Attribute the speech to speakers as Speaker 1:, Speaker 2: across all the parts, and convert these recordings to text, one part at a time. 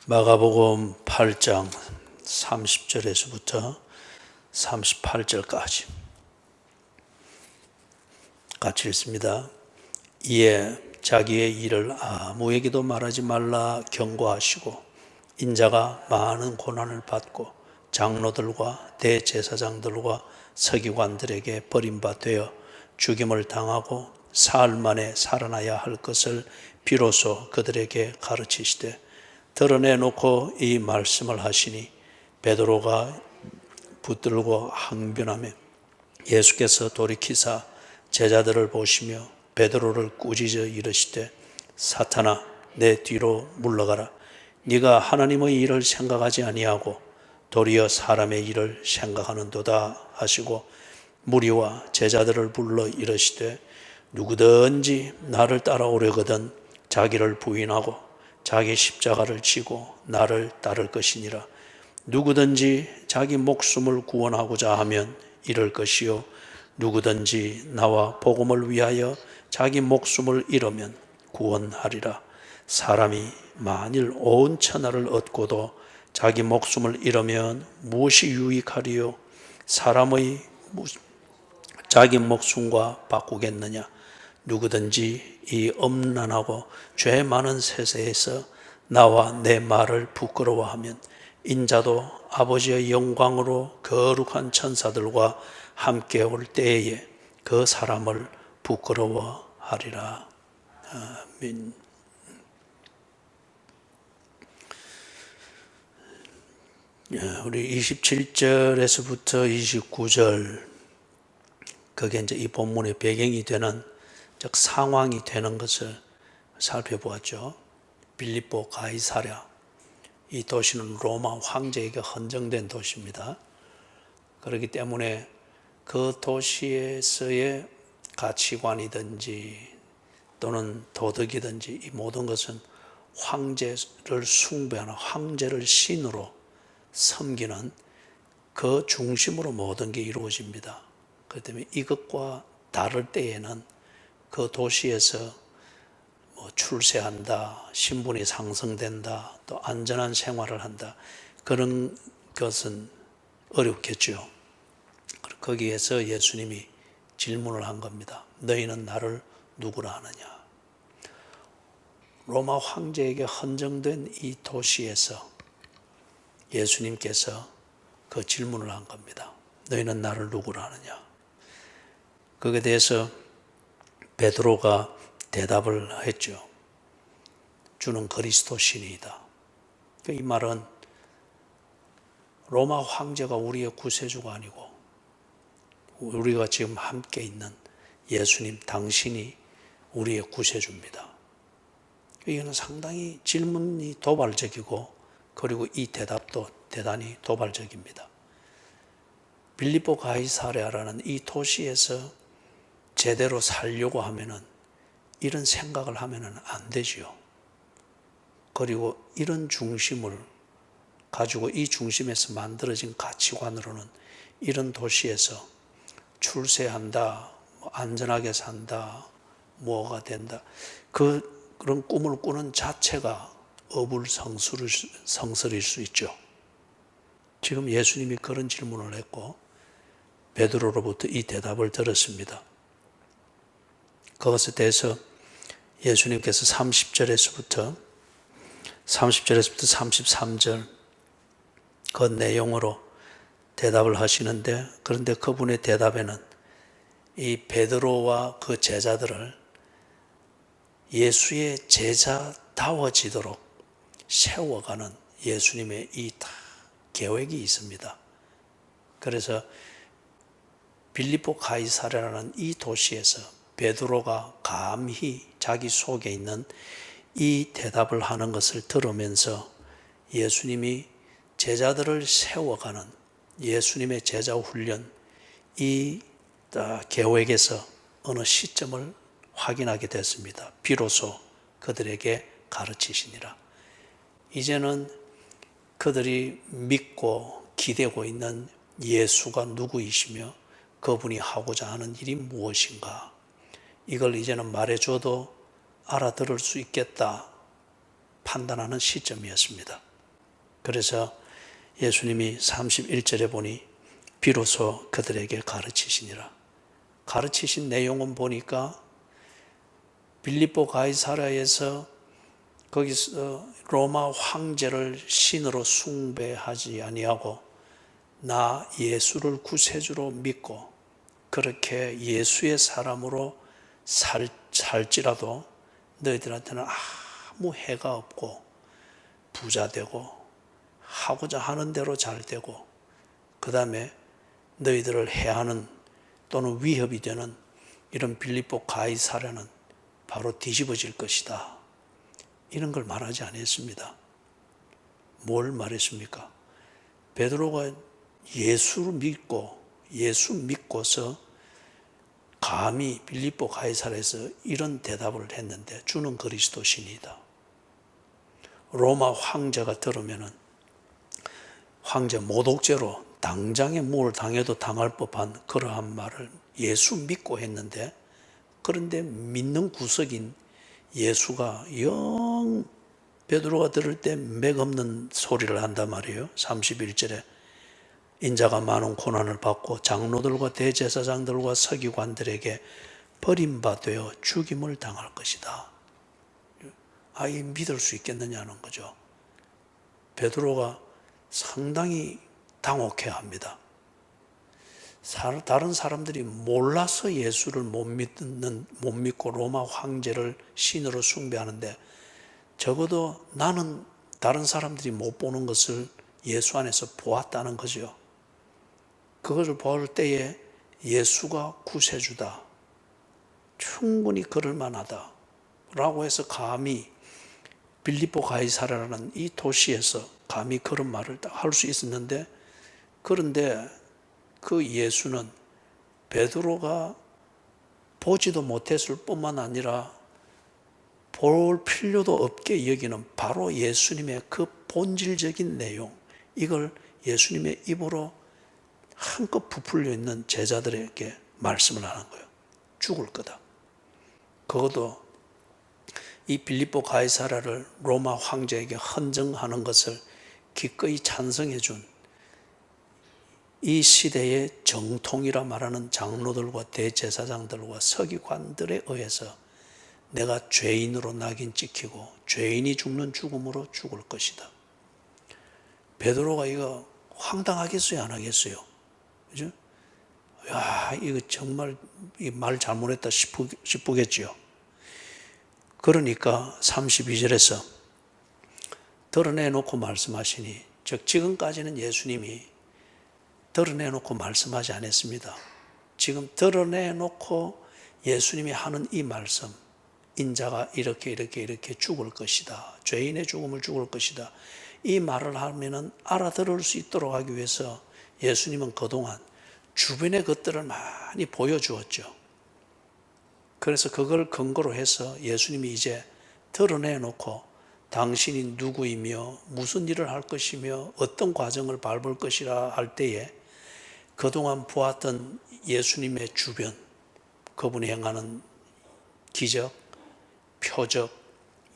Speaker 1: 마가복음 8장 30절에서부터 38절까지 같이 읽습니다. 이에 자기의 일을 아무에게도 말하지 말라 경고하시고 인자가 많은 고난을 받고 장로들과 대제사장들과 서기관들에게 버림받되어 죽임을 당하고 사흘 만에 살아나야 할 것을 비로소 그들에게 가르치시되 드러내놓고 이 말씀을 하시니 베드로가 붙들고 항변하며 예수께서 돌이키사 제자들을 보시며 베드로를 꾸짖어 이르시되 사탄아 내 뒤로 물러가라. 네가 하나님의 일을 생각하지 아니하고 도리어 사람의 일을 생각하는도다 하시고 무리와 제자들을 불러 이르시되 누구든지 나를 따라오려거든 자기를 부인하고 자기 십자가를 지고 나를 따를 것이니라. 누구든지 자기 목숨을 구원하고자 하면 잃을 것이요 누구든지 나와 복음을 위하여 자기 목숨을 잃으면 구원하리라. 사람이 만일 온 천하를 얻고도 자기 목숨을 잃으면 무엇이 유익하리요? 사람의 자기 목숨과 바꾸겠느냐? 누구든지 이 엄란하고 죄 많은 세세에서 나와 내 말을 부끄러워하면 인자도 아버지의 영광으로 거룩한 천사들과 함께 올 때에 그 사람을 부끄러워하리라. 아멘. 우리 27절에서부터 29절 그게 이제 이 본문의 배경이 되는 즉 상황이 되는 것을 살펴보았죠. 빌립보 가이사랴 이 도시는 로마 황제에게 헌정된 도시입니다. 그렇기 때문에 그 도시에서의 가치관이든지 또는 도덕이든지 이 모든 것은 황제를 숭배하는 황제를 신으로 섬기는 그 중심으로 모든 게 이루어집니다. 그렇기 때문에 이것과 다를 때에는 그 도시에서 출세한다, 신분이 상승된다, 또 안전한 생활을 한다 그런 것은 어렵겠죠. 거기에서 예수님이 질문을 한 겁니다. 너희는 나를 누구라 하느냐? 로마 황제에게 헌정된 이 도시에서 예수님께서 그 질문을 한 겁니다. 너희는 나를 누구라 하느냐? 거기에 대해서 베드로가 대답을 했죠. 주는 그리스도 신이다. 이 말은 로마 황제가 우리의 구세주가 아니고 우리가 지금 함께 있는 예수님 당신이 우리의 구세주입니다. 이거는 상당히 질문이 도발적이고 그리고 이 대답도 대단히 도발적입니다. 빌립보 가이사랴라는 이 도시에서 제대로 살려고 하면은 이런 생각을 하면은 안 되지요. 그리고 이런 중심을 가지고 이 중심에서 만들어진 가치관으로는 이런 도시에서 출세한다, 안전하게 산다, 뭐가 된다. 그런 꿈을 꾸는 자체가 어불성설일 수 있죠. 지금 예수님이 그런 질문을 했고 베드로로부터 이 대답을 들었습니다. 그것에 대해서 예수님께서 30절에서부터 33절 그 내용으로 대답을 하시는데 그런데 그분의 대답에는 이 베드로와 그 제자들을 예수의 제자다워지도록 세워가는 예수님의 이 다 계획이 있습니다. 그래서 빌립보 가이사랴라는 이 도시에서 베드로가 감히 자기 속에 있는 이 대답을 하는 것을 들으면서 예수님이 제자들을 세워가는 예수님의 제자 훈련 이 계획에서 어느 시점을 확인하게 됐습니다. 비로소 그들에게 가르치시니라. 이제는 그들이 믿고 기대고 있는 예수가 누구이시며 그분이 하고자 하는 일이 무엇인가 이걸 이제는 말해줘도 알아들을 수 있겠다 판단하는 시점이었습니다. 그래서 예수님이 31절에 보니 비로소 그들에게 가르치시니라. 가르치신 내용은 보니까 빌립보 가이사랴에서 거기서 로마 황제를 신으로 숭배하지 아니하고 나 예수를 구세주로 믿고 그렇게 예수의 사람으로 살지라도 너희들한테는 아무 해가 없고 부자 되고 하고자 하는 대로 잘 되고 그 다음에 너희들을 해하는 또는 위협이 되는 이런 빌립보 가이사랴는 바로 뒤집어질 것이다. 이런 걸 말하지 않았습니다. 뭘 말했습니까? 베드로가 예수를 믿고 예수 믿고서 감히 빌립보 가이사랴에서 이런 대답을 했는데 주는 그리스도신이다. 로마 황제가 들으면은 황제 모독죄로 당장에 뭘 당해도 당할 법한 그러한 말을 예수 믿고 했는데 그런데 믿는 구석인 예수가 영 베드로가 들을 때 맥없는 소리를 한단 말이에요. 31절에 인자가 많은 고난을 받고 장로들과 대제사장들과 서기관들에게 버림받아 죽임을 당할 것이다. 아예 믿을 수 있겠느냐는 거죠. 베드로가 상당히 당혹해합니다. 다른 사람들이 몰라서 예수를 못 믿고 로마 황제를 신으로 숭배하는데 적어도 나는 다른 사람들이 못 보는 것을 예수 안에서 보았다는 거죠. 그것을 볼 때에 예수가 구세주다. 충분히 그럴 만하다. 라고 해서 감히 빌립보 가이사랴라는 이 도시에서 감히 그런 말을 할 수 있었는데 그런데 그 예수는 베드로가 보지도 못했을 뿐만 아니라 볼 필요도 없게 여기는 바로 예수님의 그 본질적인 내용, 이걸 예수님의 입으로 한껏 부풀려 있는 제자들에게 말씀을 하는 거예요. 죽을 거다. 그것도 이 빌립보 가이사랴를 로마 황제에게 헌정하는 것을 기꺼이 찬성해 준 이 시대의 정통이라 말하는 장로들과 대제사장들과 서기관들에 의해서 내가 죄인으로 낙인 찍히고 죄인이 죽는 죽음으로 죽을 것이다. 베드로가 이거 황당하겠어요, 안 하겠어요? 그죠? 야, 이거 정말 말 잘못했다 싶겠지요. 그러니까 32절에서 드러내놓고 말씀하시니, 즉 지금까지는 예수님이 드러내놓고 말씀하지 않았습니다. 지금 드러내놓고 예수님이 하는 이 말씀, 인자가 이렇게 죽을 것이다. 죄인의 죽음을 죽을 것이다. 이 말을 하면은 알아들을 수 있도록 하기 위해서 예수님은 그동안 주변의 것들을 많이 보여주었죠. 그래서 그걸 근거로 해서 예수님이 이제 드러내놓고 당신이 누구이며 무슨 일을 할 것이며 어떤 과정을 밟을 것이라 할 때에 그동안 보았던 예수님의 주변, 그분이 행하는 기적, 표적,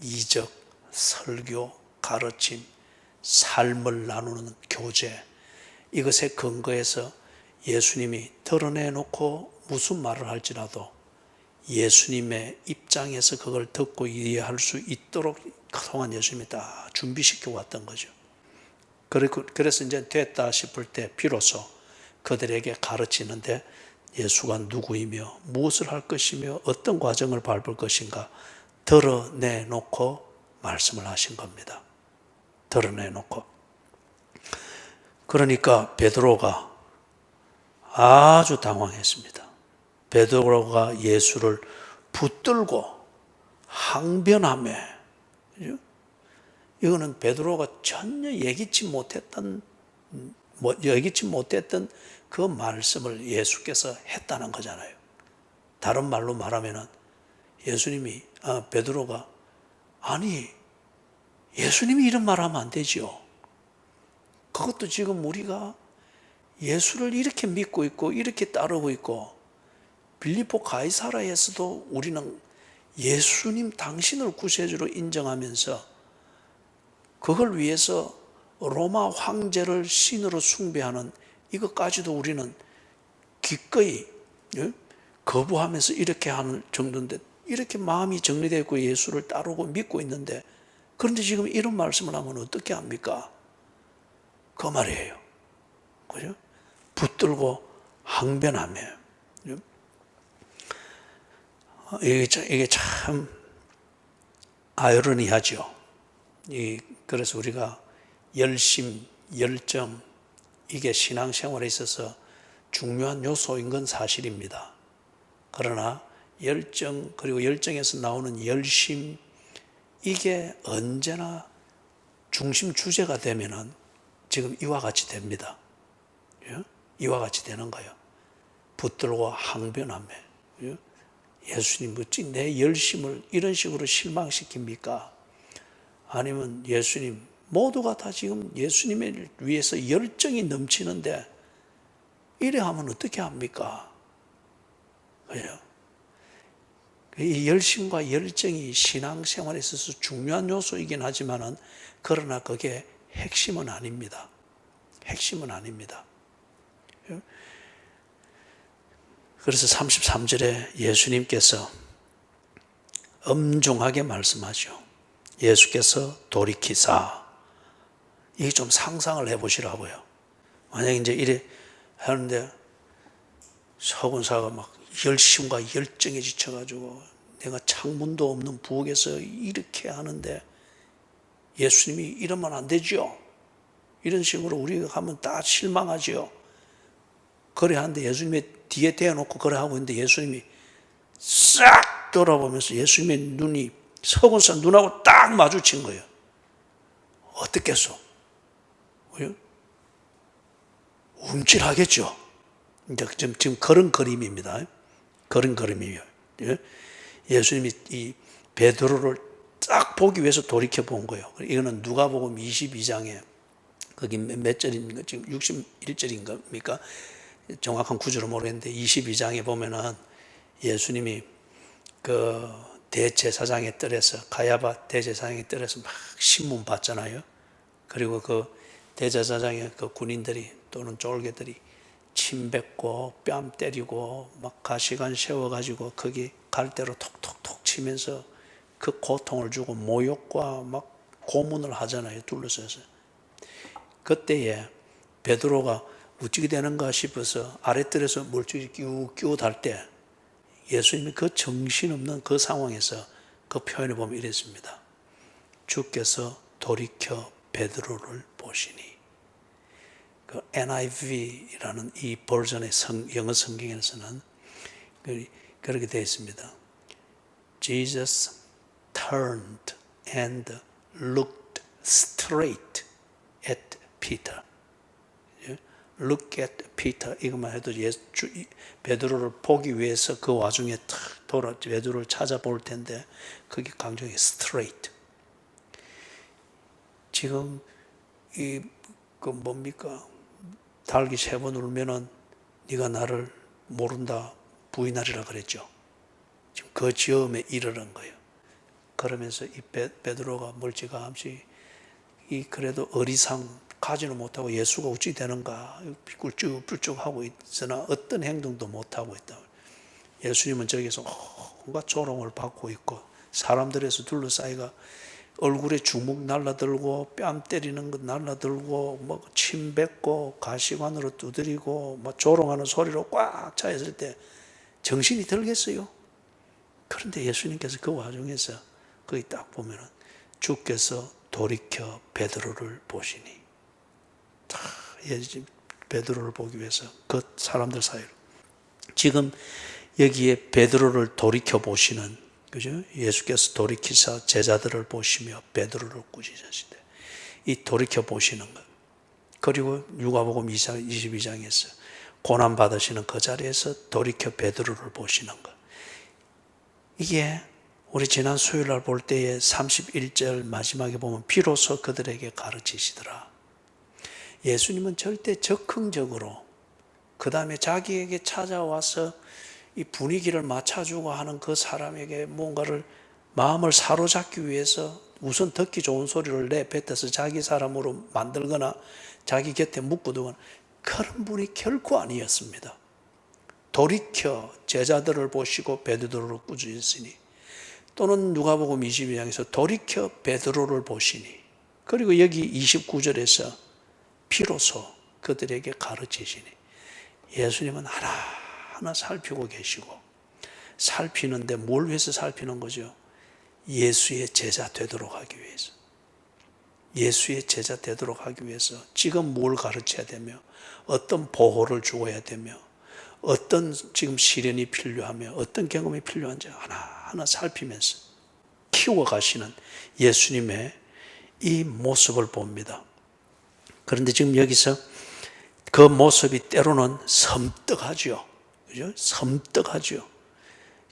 Speaker 1: 이적, 설교, 가르침, 삶을 나누는 교제, 이것에 근거해서 예수님이 드러내놓고 무슨 말을 할지라도 예수님의 입장에서 그걸 듣고 이해할 수 있도록 그동안 예수님이 다 준비시켜 왔던 거죠. 그래서 이제 됐다 싶을 때 비로소 그들에게 가르치는데 예수가 누구이며 무엇을 할 것이며 어떤 과정을 밟을 것인가 드러내놓고 말씀을 하신 겁니다. 드러내놓고. 그러니까 베드로가 아주 당황했습니다. 베드로가 예수를 붙들고 항변하며, 이거는 베드로가 전혀 예기치 못했던 그 말씀을 예수께서 했다는 거잖아요. 다른 말로 말하면은 베드로가 아니 예수님이 이런 말하면 안 되지요. 그것도 지금 우리가 예수를 이렇게 믿고 있고 이렇게 따르고 있고 빌립보 가이사랴에서도 우리는 예수님 당신을 구세주로 인정하면서 그걸 위해서 로마 황제를 신으로 숭배하는 이것까지도 우리는 기꺼이 거부하면서 이렇게 하는 정도인데, 이렇게 마음이 정리되고 예수를 따르고 믿고 있는데, 그런데 지금 이런 말씀을 하면 어떻게 합니까? 그 말이에요. 그죠? 붙들고 항변하며. 이게 참 아이러니하죠. 그래서 우리가 열심, 열정, 이게 신앙생활에 있어서 중요한 요소인 건 사실입니다. 그러나 열정, 그리고 열정에서 나오는 열심, 이게 언제나 중심 주제가 되면은 지금 이와 같이 됩니다. 이와 같이 되는 거예요. 붙들고 항변하며. 예수님, 어찌 내 열심을 이런 식으로 실망시킵니까? 아니면 예수님, 모두가 다 지금 예수님을 위해서 열정이 넘치는데 이래 하면 어떻게 합니까? 그죠? 이 열심과 열정이 신앙생활에 있어서 중요한 요소이긴 하지만은, 그러나 그게 핵심은 아닙니다. 핵심은 아닙니다. 그래서 33절에 예수님께서 엄중하게 말씀하죠. 예수께서 돌이키사, 이게 좀 상상을 해보시라고요. 만약에 이제 이래 하는데 서군사가 막 열심과 열정에 지쳐가지고 내가 창문도 없는 부엌에서 이렇게 하는데 예수님이 이러면 안 되죠. 이런 식으로 우리가 하면 다 실망하죠. 그래 하는데 예수님의 뒤에 대어놓고 그래 하고 있는데 예수님이 싹 돌아보면서 예수님의 눈이 서군사 눈하고 딱 마주친 거예요. 어떻겠어? 움찔하겠죠. 지금 그런 그림입니다. 그런 그림이에요. 예수님이 이 베드로를 딱 보기 위해서 돌이켜 본 거예요. 이거는 누가복음 22장에 거기 몇 절인가, 지금 61절인가 정확한 구절을 모르겠는데 22장에 보면은 예수님이 그 대제사장의 뜰에서, 가야바 대제사장의 뜰에서 막 신문 받잖아요. 그리고 그 대제사장의 그 군인들이 또는 쫄개들이 침 뱉고 뺨 때리고 막 가시관 세워가지고 거기 갈대로 톡톡톡 치면서 그 고통을 주고 모욕과 막 고문을 하잖아요. 둘러서서. 그때에 베드로가 어찌게 되는가 싶어서 아랫뜰에서 물줄이 끼우 달 때 예수님이 그 정신없는 그 상황에서 그 표현을 보면 이랬습니다. 주께서 돌이켜 베드로를 보시니. 그 NIV라는 이 버전의 영어 성경에서는 그렇게 되어 있습니다. Jesus turned and looked straight at Peter. Look at Peter, 이것만 해도 베드로를 보기 위해서 그 와중에 베드로를 찾아볼 텐데 그게 강조해 straight. 지금 그 뭡니까? 닭이 3번 울면은 네가 나를 모른다 부인하리라 그랬죠. 지금 그 즈음에 이르는 거예요. 그러면서 이 베드로가 멀찌감치 그래도 어리상 가지는 못하고 예수가 어찌 되는가 꿀쭉꿀쭉 하고 있으나 어떤 행동도 못하고 있다. 예수님은 저기서 온갖 조롱을 받고 있고 사람들에서 둘러싸이가 얼굴에 주먹 날라들고 뺨 때리는 것 날라들고 뭐 침 뱉고 가시관으로 두드리고 뭐 조롱하는 소리로 꽉 차 있을 때 정신이 들겠어요? 그런데 예수님께서 그 와중에서 거기 딱 보면은 주께서 돌이켜 베드로를 보시니, 베드로를 보기 위해서 그 사람들 사이로 지금 여기에 베드로를 돌이켜 보시는, 그죠? 예수께서 돌이키사 제자들을 보시며 베드로를 꾸짖으시되, 이 돌이켜 보시는 것. 그리고 누가복음 22장에서 고난 받으시는 그 자리에서 돌이켜 베드로를 보시는 것. 이게 우리 지난 수요일 날 볼 때에 31절 마지막에 보면 비로소 그들에게 가르치시더라. 예수님은 절대 적극적으로 그 다음에 자기에게 찾아와서 이 분위기를 맞춰주고 하는 그 사람에게 뭔가를 마음을 사로잡기 위해서 우선 듣기 좋은 소리를 내뱉어서 자기 사람으로 만들거나 자기 곁에 묶어두거나 그런 분이 결코 아니었습니다. 돌이켜 제자들을 보시고 베드로를 꾸짖으시니, 또는 누가복음 22장에서 돌이켜 베드로를 보시니, 그리고 여기 29절에서 비로소 그들에게 가르치시니, 예수님은 하나하나 살피고 계시고, 살피는데 뭘 위해서 살피는 거죠? 예수의 제자 되도록 하기 위해서. 예수의 제자 되도록 하기 위해서 지금 뭘 가르쳐야 되며, 어떤 보호를 주어야 되며, 어떤 지금 시련이 필요하며, 어떤 경험이 필요한지 하나하나 살피면서 키워가시는 예수님의 이 모습을 봅니다. 그런데 지금 여기서 그 모습이 때로는 섬뜩하죠. 그죠? 섬뜩하죠.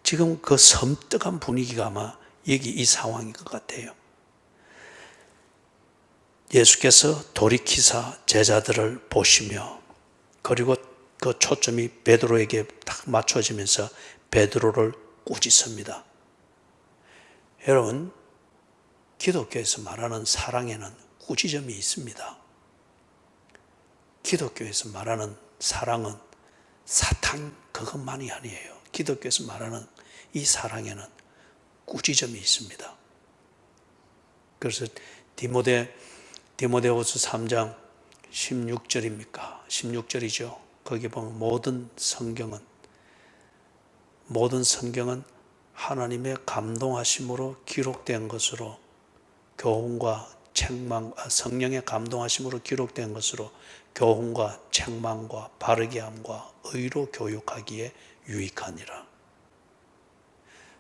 Speaker 1: 지금 그 섬뜩한 분위기가 아마 여기 이 상황인 것 같아요. 예수께서 돌이키사 제자들을 보시며, 그리고 그 초점이 베드로에게 딱 맞춰지면서 베드로를 꾸짖습니다. 여러분, 기독교에서 말하는 사랑에는 꾸짖음이 있습니다. 기독교에서 말하는 사랑은 사탕 그것만이 아니에요. 기독교에서 말하는 이 사랑에는 꾸짖음이 있습니다. 그래서 디모데후서 3장 16절입니까? 16절이죠. 거기 보면 모든 성경은 하나님의 감동하심으로 기록된 것으로 교훈과 책망, 성령의 감동하심으로 기록된 것으로 교훈과 책망과 바르게 함과 의로 교육하기에 유익하니라.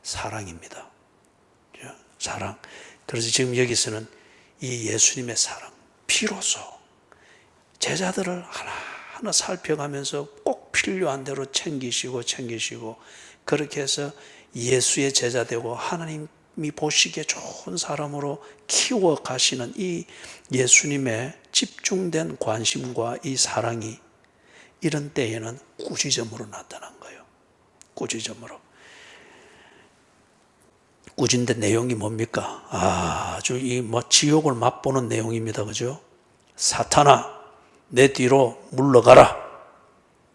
Speaker 1: 사랑입니다. 사랑. 그래서 지금 여기서는 이 예수님의 사랑, 비로소 제자들을 하나하나 살펴가면서 꼭 필요한 대로 챙기시고 그렇게 해서 예수의 제자 되고 하나님이 보시기에 좋은 사람으로 키워가시는 이 예수님의 집중된 관심과 이 사랑이 이런 때에는 꾸짖음으로 나타난 거예요. 꾸짖음으로. 꾸짖는 내용이 뭡니까? 아주 지옥을 맛보는 내용입니다. 그죠? 사탄아, 내 뒤로 물러가라.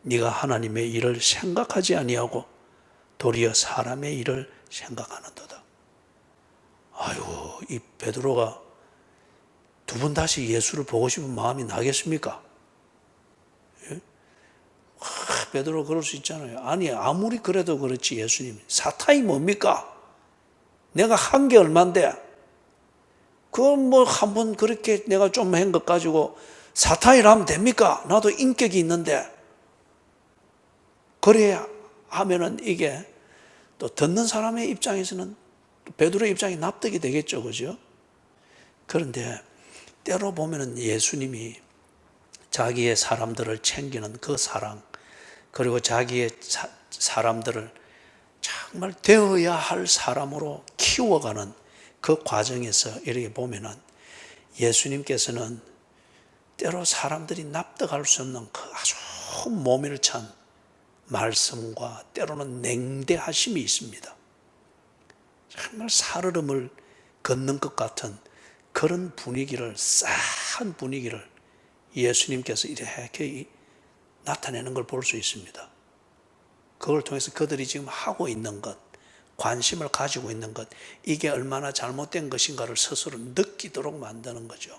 Speaker 1: 네가 하나님의 일을 생각하지 아니하고 도리어 사람의 일을 생각하는도다. 아이고, 이 베드로가 두 번 다시 예수를 보고 싶은 마음이 나겠습니까? 예? 베드로 그럴 수 있잖아요. 아니, 아무리 그래도 그렇지 예수님, 사탄이 뭡니까? 내가 한 게 얼만데? 그건 뭐 한번 그렇게 내가 좀 한 것 가지고 사탄이라 하면 됩니까? 나도 인격이 있는데. 그래야 하면은 이게 또 듣는 사람의 입장에서는 베드로의 입장이 납득이 되겠죠. 그죠? 그런데 때로 보면은 예수님이 자기의 사람들을 챙기는 그 사랑, 그리고 자기의 사람들을 정말 되어야 할 사람으로 키워가는 그 과정에서 이렇게 보면은 예수님께서는 때로 사람들이 납득할 수 없는 그 아주 모밀 찬 말씀과 때로는 냉대하심이 있습니다. 정말 살얼음을 걷는 것 같은 그런 분위기를, 싸한 분위기를 예수님께서 이렇게 나타내는 걸 볼 수 있습니다. 그걸 통해서 그들이 지금 하고 있는 것, 관심을 가지고 있는 것, 이게 얼마나 잘못된 것인가를 스스로 느끼도록 만드는 거죠.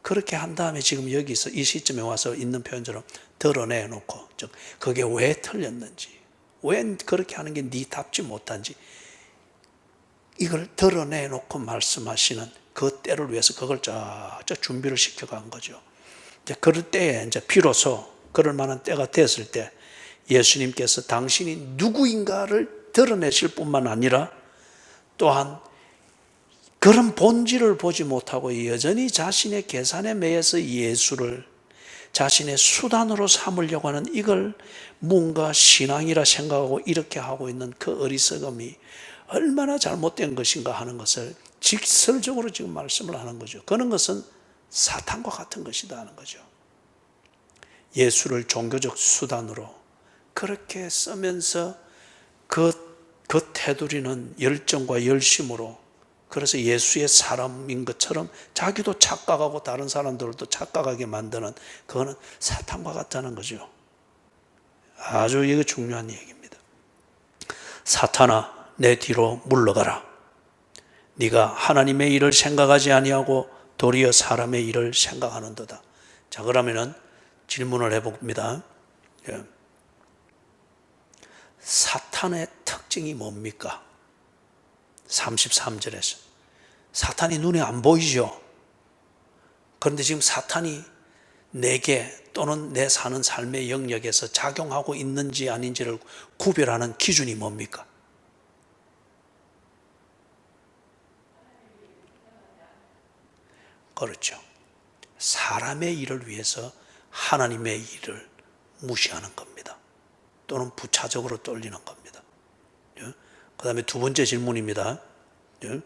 Speaker 1: 그렇게 한 다음에 지금 여기서 이 시점에 와서 있는 표현처럼 드러내놓고, 즉 그게 왜 틀렸는지, 왜 그렇게 하는 게 네답지 못한지 이걸 드러내놓고 말씀하시는 그 때를 위해서 그걸 쫙 준비를 시켜간 거죠. 이제 그럴 때에 이제 비로소 그럴 만한 때가 됐을 때 예수님께서 당신이 누구인가를 드러내실 뿐만 아니라 또한 그런 본질을 보지 못하고 여전히 자신의 계산에 매여서 예수를 자신의 수단으로 삼으려고 하는 이걸 뭔가 신앙이라 생각하고 이렇게 하고 있는 그 어리석음이 얼마나 잘못된 것인가 하는 것을 직설적으로 지금 말씀을 하는 거죠. 그런 것은 사탄과 같은 것이다 하는 거죠. 예수를 종교적 수단으로 그렇게 쓰면서 그 테두리는 열정과 열심으로 그래서 예수의 사람인 것처럼 자기도 착각하고 다른 사람들도 착각하게 만드는, 그거는 사탄과 같다는 거죠. 아주 이거 중요한 얘기입니다. 사탄아, 내 뒤로 물러가라. 네가 하나님의 일을 생각하지 아니하고 도리어 사람의 일을 생각하는도다. 자, 그러면은 질문을 해봅니다. 사탄의 특징이 뭡니까? 33절에서 사탄이 눈에 안 보이죠. 그런데 지금 사탄이 내게 또는 내 사는 삶의 영역에서 작용하고 있는지 아닌지를 구별하는 기준이 뭡니까? 그렇죠. 사람의 일을 위해서 하나님의 일을 무시하는 겁니다. 또는 부차적으로 돌리는 겁니다. 그 다음에 두 번째 질문입니다. 우리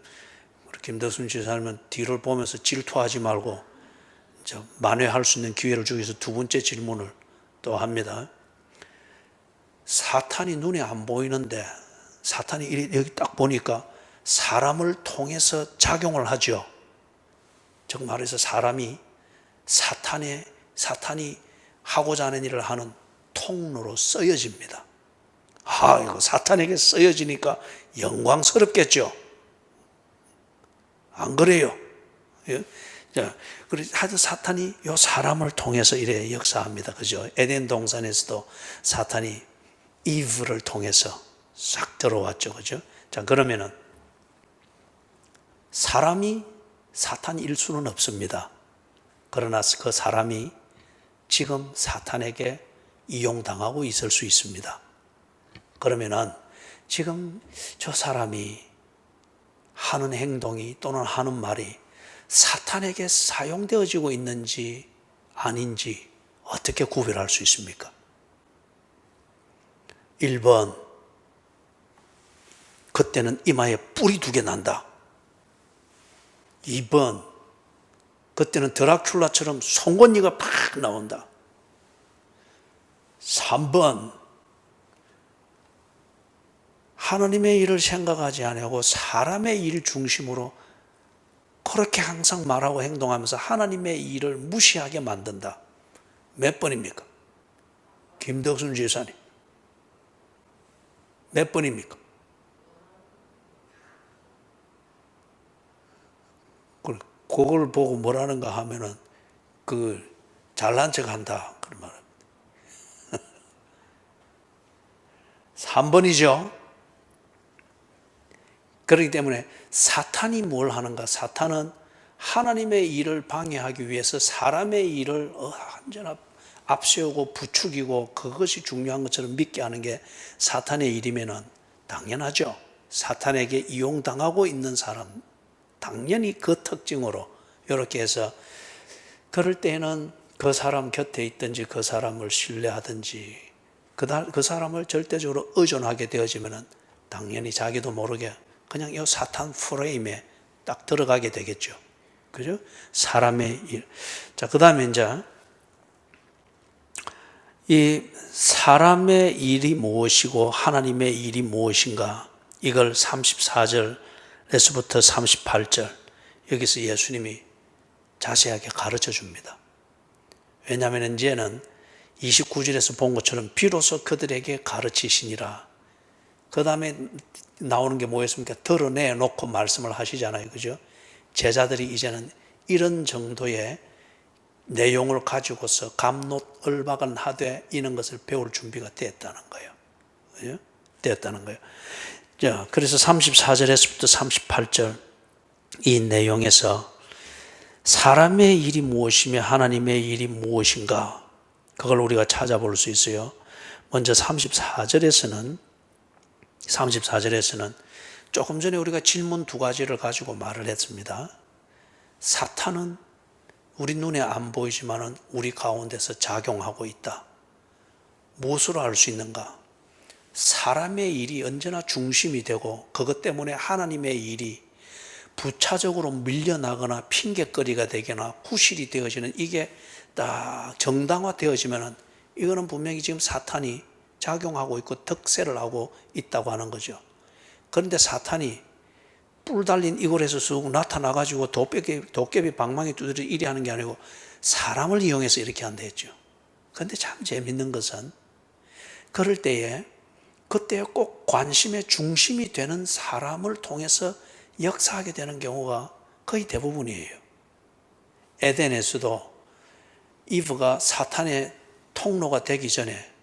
Speaker 1: 김덕순 지사님은 뒤를 보면서 질투하지 말고 만회할 수 있는 기회를 주기 위해서 두 번째 질문을 또 합니다. 사탄이 눈에 안 보이는데 사탄이 여기 딱 보니까 사람을 통해서 작용을 하죠. 즉 말해서 사람이 사탄이 하고자 하는 일을 하는 통로로 쓰여집니다. 이거 사탄에게 쓰여지니까 영광스럽겠죠. 안 그래요? 예? 자, 하여튼 사탄이 요 사람을 통해서 이래 역사합니다. 그죠? 에덴 동산에서도 사탄이 이브를 통해서 싹 들어왔죠. 그죠? 자, 그러면은 사람이 사탄일 수는 없습니다. 그러나 그 사람이 지금 사탄에게 이용당하고 있을 수 있습니다. 그러면은 지금 저 사람이 하는 행동이 또는 하는 말이 사탄에게 사용되어지고 있는지 아닌지 어떻게 구별할 수 있습니까? 1번, 그때는 이마에 뿔이 2개 난다. 2번, 그때는 드라큘라처럼 송곳니가 팍 나온다. 3번, 하나님의 일을 생각하지 아니하고 사람의 일 중심으로 그렇게 항상 말하고 행동하면서 하나님의 일을 무시하게 만든다. 몇 번입니까? 김덕순 지사님. 몇 번입니까? 그걸 보고 뭐라는가 하면은 잘난 척 한다. 그런 말입니다. 3번이죠. 그렇기 때문에 사탄이 뭘 하는가? 사탄은 하나님의 일을 방해하기 위해서 사람의 일을 언제나 앞세우고 부추기고 그것이 중요한 것처럼 믿게 하는 게 사탄의 일이면은 당연하죠. 사탄에게 이용당하고 있는 사람, 당연히 그 특징으로 이렇게 해서 그럴 때는 그 사람 곁에 있든지 그 사람을 신뢰하든지 그 사람을 절대적으로 의존하게 되어지면은 당연히 자기도 모르게 그냥 이 사탄 프레임에 딱 들어가게 되겠죠. 그죠? 사람의 일. 자, 그 다음에 이제 이 사람의 일이 무엇이고 하나님의 일이 무엇인가, 이걸 34절에서부터 38절 여기서 예수님이 자세하게 가르쳐 줍니다. 왜냐하면 이제는 29절에서 본 것처럼 비로소 그들에게 가르치시니라. 그 다음에 나오는 게 뭐였습니까? 드러내놓고 말씀을 하시잖아요. 그죠? 제자들이 이제는 이런 정도의 내용을 가지고서 갑롯을박은 하되 이런 것을 배울 준비가 됐다는 거예요. 그죠? 됐다는 거예요. 자, 그래서 34절에서부터 38절 이 내용에서 사람의 일이 무엇이며 하나님의 일이 무엇인가, 그걸 우리가 찾아볼 수 있어요. 먼저 34절에서는 조금 전에 우리가 질문 2가지를 가지고 말을 했습니다. 사탄은 우리 눈에 안 보이지만은 우리 가운데서 작용하고 있다. 무엇으로 알 수 있는가? 사람의 일이 언제나 중심이 되고 그것 때문에 하나님의 일이 부차적으로 밀려나거나 핑계거리가 되거나 후실이 되어지는, 이게 딱 정당화되어지면은 이거는 분명히 지금 사탄이 작용하고 있고 득세를 하고 있다고 하는 거죠. 그런데 사탄이 뿔 달린 이골에서 쑥 나타나가지고 도깨비 방망이 두드려 이리 하는 게 아니고 사람을 이용해서 이렇게 한다 했죠. 그런데 참 재밌는 것은 그럴 때에 그때 꼭 관심의 중심이 되는 사람을 통해서 역사하게 되는 경우가 거의 대부분이에요. 에덴에서도 이브가 사탄의 통로가 되기 전에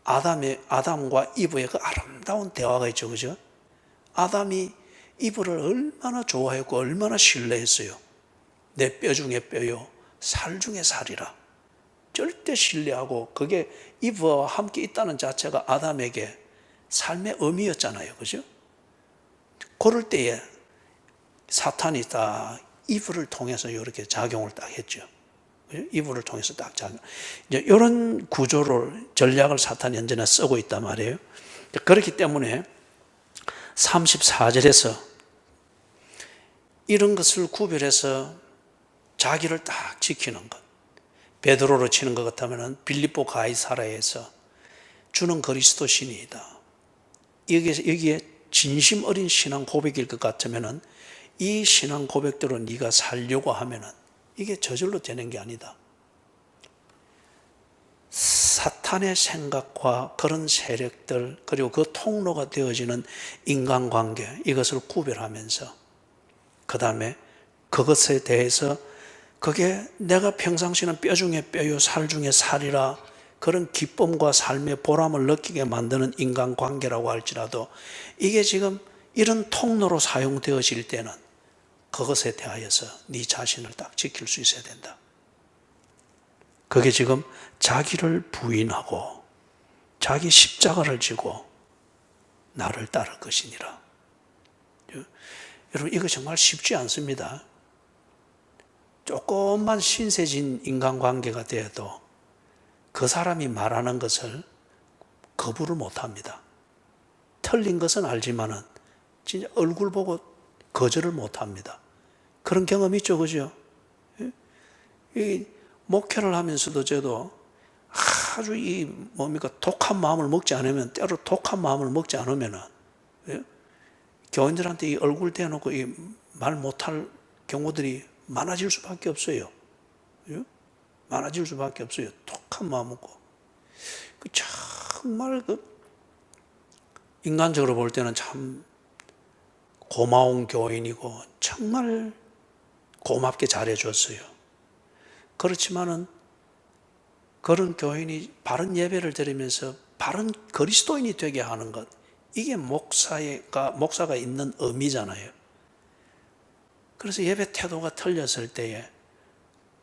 Speaker 1: 아담과 이브의 그 아름다운 대화가 있죠. 그죠? 아담이 이브를 얼마나 좋아했고 얼마나 신뢰했어요. 내 뼈 중에 뼈요, 살 중에 살이라. 절대 신뢰하고 그게 이브와 함께 있다는 자체가 아담에게 삶의 의미였잖아요. 그죠? 그럴 때에 사탄이 딱 이브를 통해서 이렇게 작용을 딱 했죠. 이브를 통해서 딱 작용. 이제 이런 구조를, 전략을 사탄이 언제나 쓰고 있단 말이에요. 그렇기 때문에 34절에서 이런 것을 구별해서 자기를 딱 지키는 것. 베드로로 치는 것 같으면 빌립보 가이사라에서 주는 그리스도 신이다. 여기에 진심 어린 신앙 고백일 것 같으면 이 신앙 고백대로 네가 살려고 하면 이게 저절로 되는 게 아니다. 사탄의 생각과 그런 세력들, 그리고 그 통로가 되어지는 인간관계, 이것을 구별하면서 그 다음에 그것에 대해서 그게 내가 평상시는 뼈 중에 뼈요 살 중에 살이라 그런 기쁨과 삶의 보람을 느끼게 만드는 인간관계라고 할지라도 이게 지금 이런 통로로 사용되어질 때는 그것에 대하여서 네 자신을 딱 지킬 수 있어야 된다. 그게 지금 자기를 부인하고 자기 십자가를 지고 나를 따를 것이니라. 여러분, 이거 정말 쉽지 않습니다. 조금만 신세진 인간관계가 되어도 그 사람이 말하는 것을 거부를 못합니다. 틀린 것은 알지만은 진짜 얼굴 보고 거절을 못합니다. 그런 경험 있죠, 그죠? 이 목회를 하면서도 저도 아주 독한 마음을 먹지 않으면, 때로 독한 마음을 먹지 않으면은 교인들한테 이 얼굴 대놓고 말 못할 경우들이 많아질 수밖에 없어요. 많아질 수밖에 없어요. 독한 마음 먹고. 정말 인간적으로 볼 때는 참 고마운 교인이고 정말 고맙게 잘해줬어요. 그렇지만은 그런 교인이 바른 예배를 드리면서 바른 그리스도인이 되게 하는 것, 이게 목사가 있는 의미잖아요. 그래서 예배 태도가 틀렸을 때에,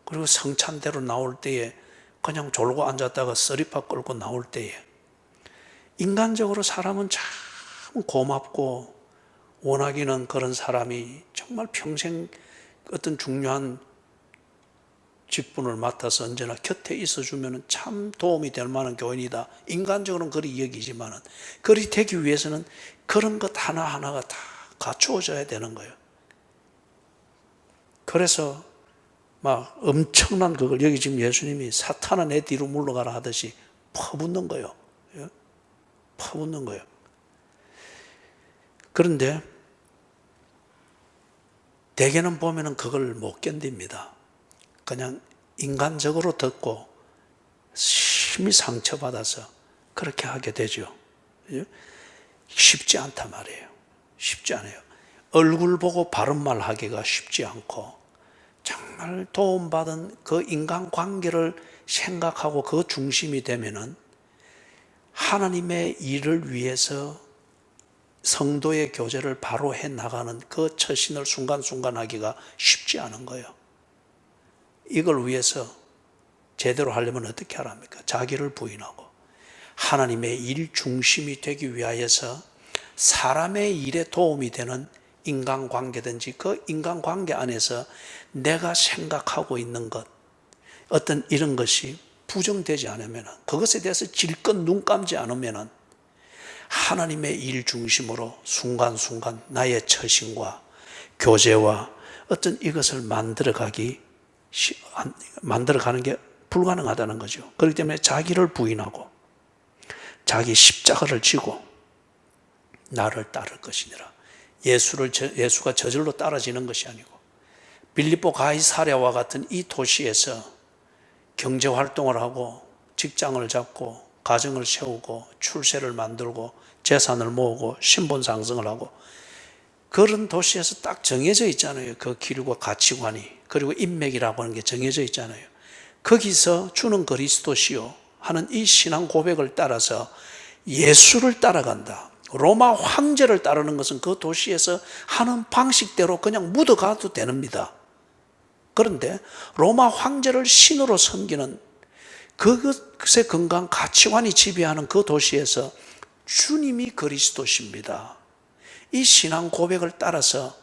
Speaker 1: 그리고 성찬대로 나올 때에 그냥 졸고 앉았다가 쓰리파 끌고 나올 때에, 인간적으로 사람은 참 고맙고 원하기는 그런 사람이 정말 평생 어떤 중요한 직분을 맡아서 언제나 곁에 있어주면 참 도움이 될 만한 교인이다. 인간적으로는 그리 여기지만은, 그리 되기 위해서는 그런 것 하나하나가 다 갖추어져야 되는 거예요. 그래서 막 엄청난 그걸, 여기 지금 예수님이 사탄아 내 뒤로 물러가라 하듯이 퍼붓는 거예요. 퍼붓는 거예요. 그런데 대개는 보면은 그걸 못 견딥니다. 그냥 인간적으로 듣고 심히 상처받아서 그렇게 하게 되죠. 쉽지 않단 말이에요. 쉽지 않아요. 얼굴 보고 바른 말 하기가 쉽지 않고, 정말 도움받은 그 인간관계를 생각하고 그 중심이 되면은 하나님의 일을 위해서 성도의 교제를 바로 해 나가는 그 처신을 순간순간 하기가 쉽지 않은 거예요. 이걸 위해서 제대로 하려면 어떻게 하랍니까? 자기를 부인하고 하나님의 일 중심이 되기 위하여서 사람의 일에 도움이 되는 인간관계든지 그 인간관계 안에서 내가 생각하고 있는 것, 어떤 이런 것이 부정되지 않으면, 그것에 대해서 질것 눈 감지 않으면 하나님의 일 중심으로 순간순간 나의 처신과 교제와 어떤 이것을 만들어가는 게 불가능하다는 거죠. 그렇기 때문에 자기를 부인하고 자기 십자가를 지고 나를 따를 것이니라. 예수가 저절로 따라지는 것이 아니고 빌립보 가이사랴와 같은 이 도시에서 경제 활동을 하고 직장을 잡고 가정을 세우고 출세를 만들고 재산을 모으고 신분 상승을 하고 그런 도시에서 딱 정해져 있잖아요. 그 길과 가치관이. 그리고 인맥이라고 하는 게 정해져 있잖아요. 거기서 주는 그리스도시요 하는 이 신앙 고백을 따라서 예수를 따라간다. 로마 황제를 따르는 것은 그 도시에서 하는 방식대로 그냥 묻어가도 됩니다. 그런데 로마 황제를 신으로 섬기는 그것에 근거한 가치관이 지배하는 그 도시에서 주님이 그리스도십니다. 이 신앙 고백을 따라서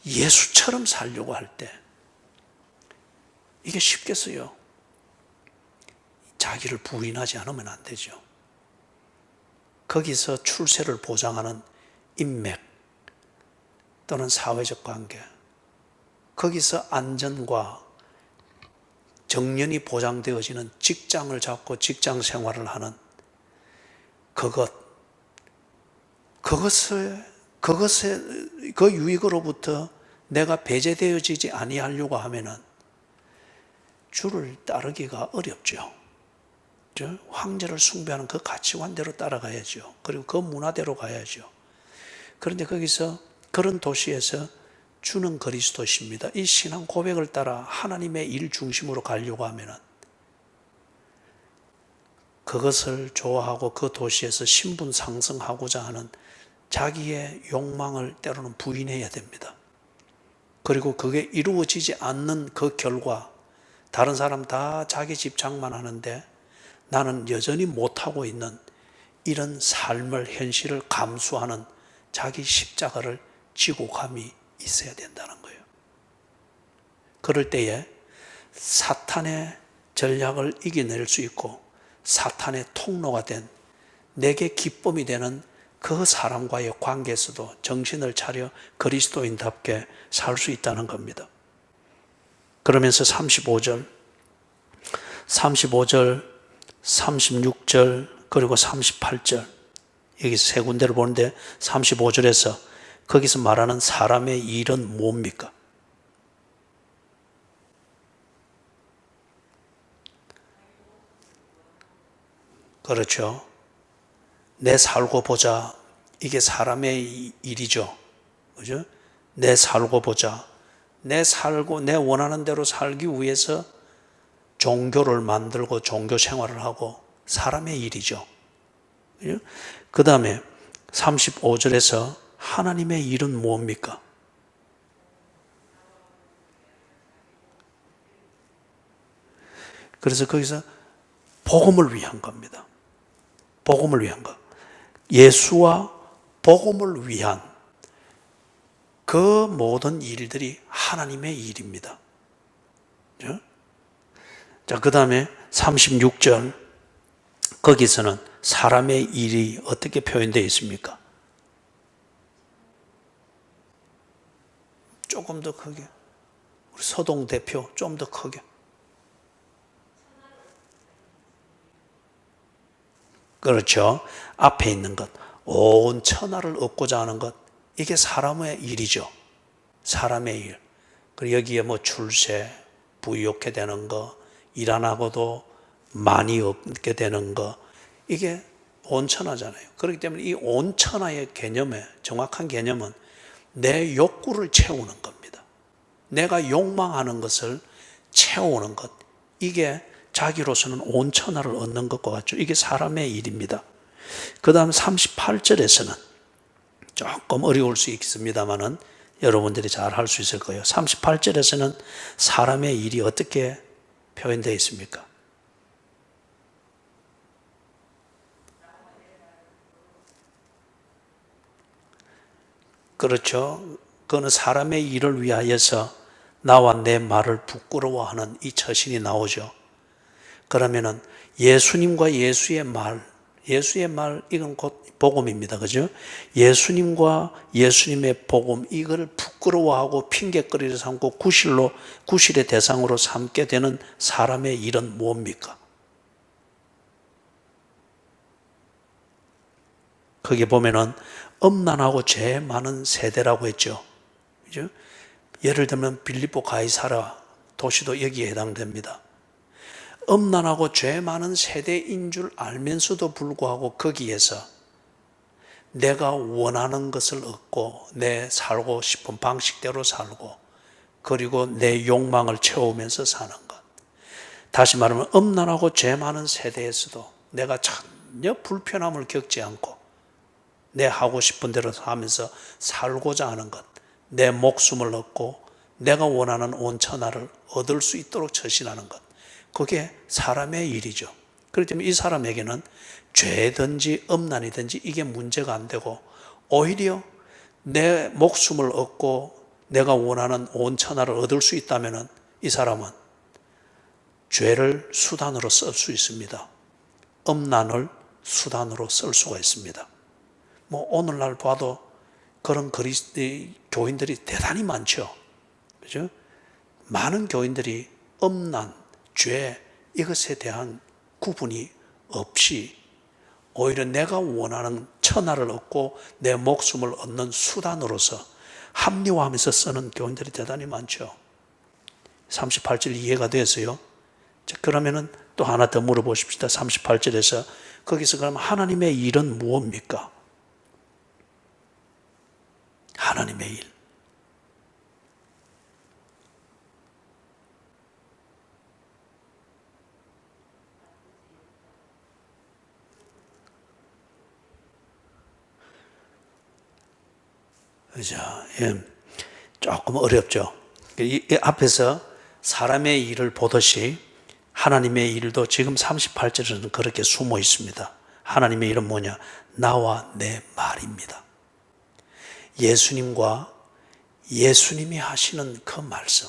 Speaker 1: 예수처럼 살려고 할 때 이게 쉽겠어요? 자기를 부인하지 않으면 안 되죠. 거기서 출세를 보장하는 인맥 또는 사회적 관계, 거기서 안전과 정년이 보장되어지는 직장을 잡고 직장 생활을 하는 그 유익으로부터 내가 배제되어지지 아니하려고 하면은 주를 따르기가 어렵죠. 황제를 숭배하는 그 가치관대로 따라가야죠. 그리고 그 문화대로 가야죠. 그런데 거기서 그런 도시에서 주는 그리스도십니다. 이 신앙 고백을 따라 하나님의 일 중심으로 가려고 하면은 그것을 좋아하고 그 도시에서 신분 상승하고자 하는 자기의 욕망을 때로는 부인해야 됩니다. 그리고 그게 이루어지지 않는 그 결과 다른 사람 다 자기 집 장만하는데 나는 여전히 못하고 있는 이런 삶을 현실을 감수하는 자기 십자가를 지고 감이 있어야 된다는 거예요. 그럴 때에 사탄의 전략을 이겨낼 수 있고 사탄의 통로가 된 내게 기쁨이 되는 그 사람과의 관계에서도 정신을 차려 그리스도인답게 살 수 있다는 겁니다. 그러면서 35절, 36절, 그리고 38절 여기 세 군데를 보는데 35절에서 거기서 말하는 사람의 일은 뭡니까? 그렇죠. 내 살고 보자. 이게 사람의 일이죠. 그죠? 내 살고 보자. 내 원하는 대로 살기 위해서 종교를 만들고 종교 생활을 하고 사람의 일이죠. 그 다음에 35절에서 하나님의 일은 뭡니까? 그래서 거기서 복음을 위한 겁니다. 복음을 위한 것. 예수와 복음을 위한 그 모든 일들이 하나님의 일입니다. 자, 그 다음에 36절 거기서는 사람의 일이 어떻게 표현되어 있습니까? 조금 더 크게. 우리 서동 대표 좀 더 크게. 그렇죠. 앞에 있는 것. 온 천하를 얻고자 하는 것. 이게 사람의 일이죠. 사람의 일. 그리고 여기에 뭐 출세, 부유하게 되는 거, 일 안 하고도 많이 얻게 되는 거. 이게 온천하잖아요. 그렇기 때문에 이 온천하의 개념의 정확한 개념은 내 욕구를 채우는 겁니다. 내가 욕망하는 것을 채우는 것. 이게 자기로서는 온천하를 얻는 것과 같죠. 이게 사람의 일입니다. 그 다음 38절에서는 조금 어려울 수 있습니다만은 여러분들이 잘 할 수 있을 거예요. 38절에서는 사람의 일이 어떻게 표현되어 있습니까? 그렇죠. 그거는 사람의 일을 위하여서 나와 내 말을 부끄러워하는 이 처신이 나오죠. 그러면은 예수님과 예수의 말, 이건 곧 복음입니다. 그죠? 예수님과 예수님의 복음, 이걸 부끄러워하고 핑계거리를 삼고 구실의 대상으로 삼게 되는 사람의 일은 뭡니까? 거기 보면은 엄난하고 죄 많은 세대라고 했죠. 그죠? 예를 들면 빌립보 가이사라 도시도 여기에 해당됩니다. 엄난하고 죄 많은 세대인 줄 알면서도 불구하고 거기에서 내가 원하는 것을 얻고 내 살고 싶은 방식대로 살고 그리고 내 욕망을 채우면서 사는 것. 다시 말하면 엄난하고 죄 많은 세대에서도 내가 전혀 불편함을 겪지 않고 내 하고 싶은 대로 하면서 살고자 하는 것, 내 목숨을 얻고 내가 원하는 온 천하를 얻을 수 있도록 처신하는 것, 그게 사람의 일이죠. 그렇기 때문에 이 사람에게는 죄든지 엄난이든지 이게 문제가 안 되고 오히려 내 목숨을 얻고 내가 원하는 온 천하를 얻을 수 있다면 이 사람은 죄를 수단으로 쓸 수 있습니다. 엄난을 수단으로 쓸 수가 있습니다. 오늘날 봐도 그런 교인들이 대단히 많죠. 그죠? 많은 교인들이 엄난, 죄, 이것에 대한 구분이 없이 오히려 내가 원하는 천하를 얻고 내 목숨을 얻는 수단으로서 합리화하면서 쓰는 교인들이 대단히 많죠. 38절 이해가 돼서요. 그러면은 또 하나 더 물어보십시다. 38절에서 거기서 그럼 하나님의 일은 무엇입니까? 하나님의 일. 그죠? 예. 조금 어렵죠. 이 앞에서 사람의 일을 보듯이 하나님의 일도 지금 38절에는 그렇게 숨어 있습니다. 하나님의 일은 뭐냐? 나와 내 말입니다. 예수님과 예수님이 하시는 그 말씀,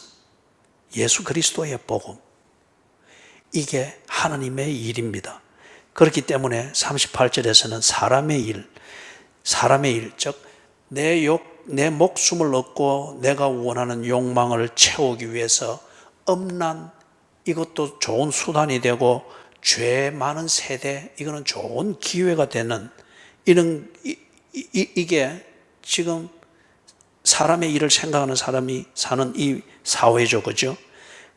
Speaker 1: 예수 그리스도의 복음, 이게 하나님의 일입니다. 그렇기 때문에 38절에서는 사람의 일, 즉 내 목숨을 얻고 내가 원하는 욕망을 채우기 위해서 엄난, 이것도 좋은 수단이 되고 죄 많은 세대, 이거는 좋은 기회가 되는 이게 지금 사람의 일을 생각하는 사람이 사는 이 사회죠. 그죠?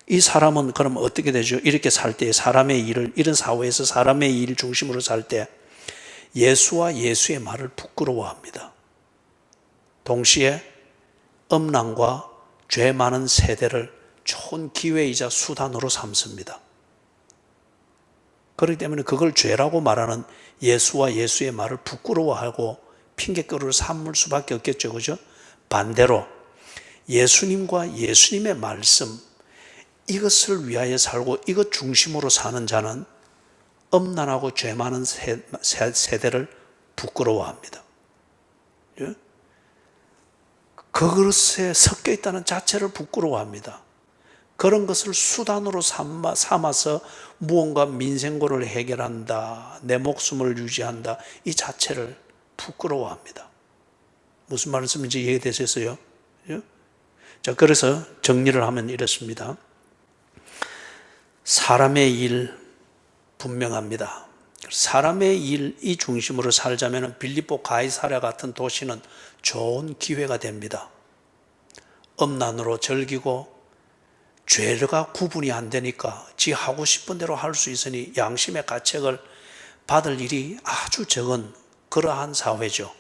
Speaker 1: 이 사람은 그럼 어떻게 되죠? 이렇게 살 때 사람의 일을, 이런 사회에서 사람의 일 중심으로 살 때 예수와 예수의 말을 부끄러워합니다. 동시에 엄난과 죄 많은 세대를 좋은 기회이자 수단으로 삼습니다. 그렇기 때문에 그걸 죄라고 말하는 예수와 예수의 말을 부끄러워하고 핑계거리로 삼을 수밖에 없겠죠. 그죠? 반대로 예수님과 예수님의 말씀, 이것을 위하여 살고 이것 중심으로 사는 자는 엄난하고 죄 많은 세대를 부끄러워합니다. 그것에 섞여 있다는 자체를 부끄러워합니다. 그런 것을 수단으로 삼아서 무언가 민생고를 해결한다, 내 목숨을 유지한다, 이 자체를 부끄러워합니다. 무슨 말씀인지 이해되셨어요? 자, 그래서 정리를 하면 이렇습니다. 사람의 일 분명합니다. 사람의 일 이 중심으로 살자면 빌립보 가이사랴 같은 도시는 좋은 기회가 됩니다. 엄난으로 즐기고 죄가 구분이 안 되니까 지 하고 싶은 대로 할 수 있으니 양심의 가책을 받을 일이 아주 적은 그러한 사회죠.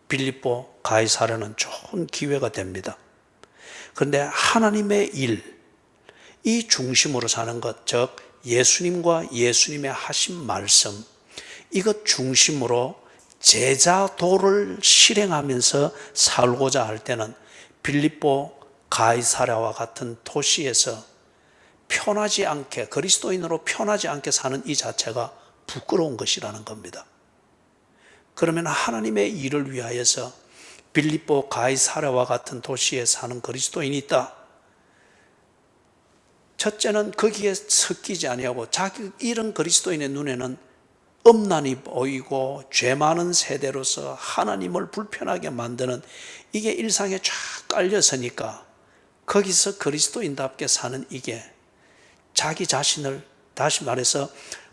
Speaker 1: 빌립보 가이사랴는 좋은 기회가 됩니다. 그런데 하나님의 일, 이 중심으로 사는 것, 즉 예수님과 예수님의 하신 말씀, 이것 중심으로 제자도를 실행하면서 살고자 할 때는 빌립보 가이사랴와 같은 도시에서 편하지 않게, 그리스도인으로 편하지 않게 사는 이 자체가 부끄러운 것이라는 겁니다. 그러면 하나님의 일을 위하여서 빌립보 가이사랴와 같은 도시에 사는 그리스도인이 있다. 첫째는 거기에 섞이지 아니하고 자기 이런 그리스도인의 눈에는 엄난이 보이고 죄 많은 세대로서 하나님을 불편하게 만드는 이게 일상에 쫙 깔려서니까 거기서 그리스도인답게 사는 이게 자기 자신을, 다시 말해서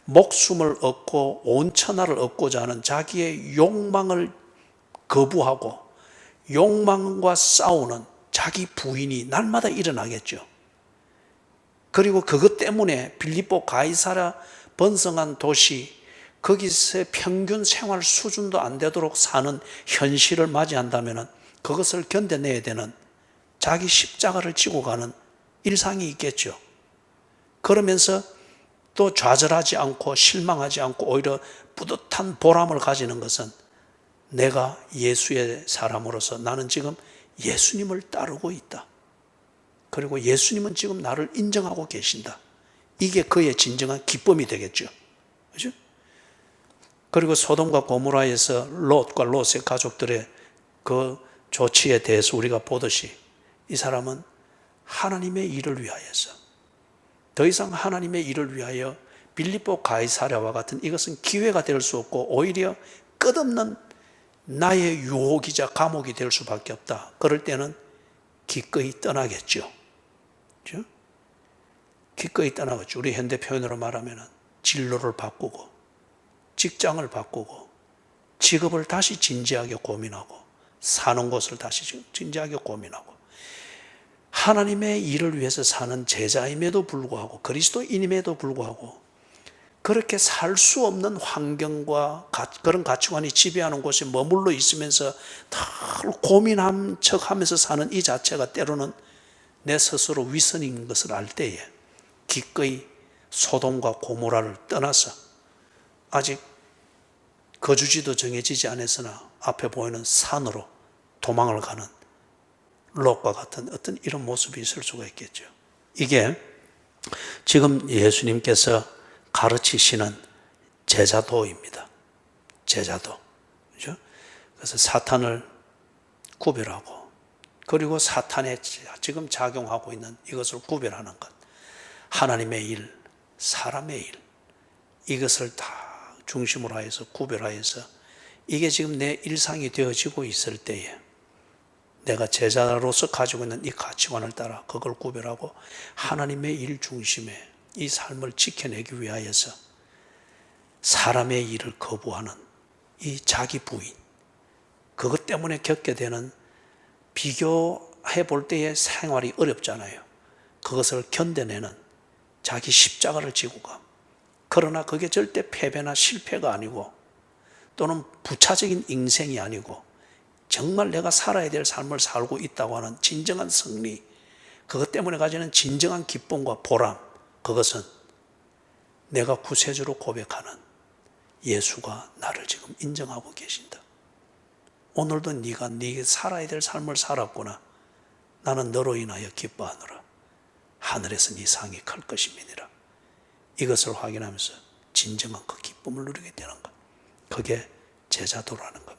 Speaker 1: 목숨을 얻고 온 천하를 얻고자 하는 자기의 욕망을 거부하고 욕망과 싸우는 자기 부인이 날마다 일어나겠죠. 그리고 그것 때문에 빌립보 가이사랴 번성한 도시, 거기서 평균 생활 수준도 안 되도록 사는 현실을 맞이한다면 그것을 견뎌내야 되는 자기 십자가를 지고 가는 일상이 있겠죠. 그러면서 또 좌절하지 않고 실망하지 않고 오히려 뿌듯한 보람을 가지는 것은 내가 예수의 사람으로서 나는 지금 예수님을 따르고 있다. 그리고 예수님은 지금 나를 인정하고 계신다. 이게 그의 진정한 기쁨이 되겠죠. 그죠? 그리고 소돔과 고모라에서 롯과 롯의 가족들의 그 조치에 대해서 우리가 보듯이 이 사람은 하나님의 일을 위하여서 더 이상 하나님의 일을 위하여 빌립보 가이사랴와 같은 이것은 기회가 될 수 없고 오히려 끝없는 나의 유혹이자 감옥이 될 수밖에 없다. 그럴 때는 기꺼이 떠나겠죠. 그렇죠? 기꺼이 떠나겠죠. 우리 현대 표현으로 말하면 진로를 바꾸고 직장을 바꾸고 직업을 다시 진지하게 고민하고 사는 곳을 다시 진지하게 고민하고 하나님의 일을 위해서 사는 제자임에도 불구하고 그리스도인임에도 불구하고 그렇게 살 수 없는 환경과 그런 가치관이 지배하는 곳에 머물러 있으면서 다 고민한 척하면서 사는 이 자체가 때로는 내 스스로 위선인 것을 알 때에 기꺼이 소돔과 고모라를 떠나서 아직 거주지도 정해지지 않았으나 앞에 보이는 산으로 도망을 가는 롯과 같은 어떤 이런 모습이 있을 수가 있겠죠. 이게 지금 예수님께서 가르치시는 제자도입니다. 제자도. 그죠? 그래서 사탄을 구별하고 그리고 사탄에 지금 작용하고 있는 이것을 구별하는 것. 하나님의 일, 사람의 일. 이것을 다 중심으로 하여서 구별하여서 이게 지금 내 일상이 되어지고 있을 때에 내가 제자로서 가지고 있는 이 가치관을 따라 그걸 구별하고 하나님의 일 중심에 이 삶을 지켜내기 위하여서 사람의 일을 거부하는 이 자기 부인, 그것 때문에 겪게 되는 비교해 볼 때의 생활이 어렵잖아요. 그것을 견뎌내는 자기 십자가를 지고 가. 그러나 그게 절대 패배나 실패가 아니고 또는 부차적인 인생이 아니고 정말 내가 살아야 될 삶을 살고 있다고 하는 진정한 승리, 그것 때문에 가지는 진정한 기쁨과 보람, 그것은 내가 구세주로 고백하는 예수가 나를 지금 인정하고 계신다. 오늘도 네가 살아야 될 삶을 살았구나. 나는 너로 인하여 기뻐하노라. 하늘에서 네 상이 클 것임이니라. 이것을 확인하면서 진정한 그 기쁨을 누리게 되는 것. 그게 제자도라는 것.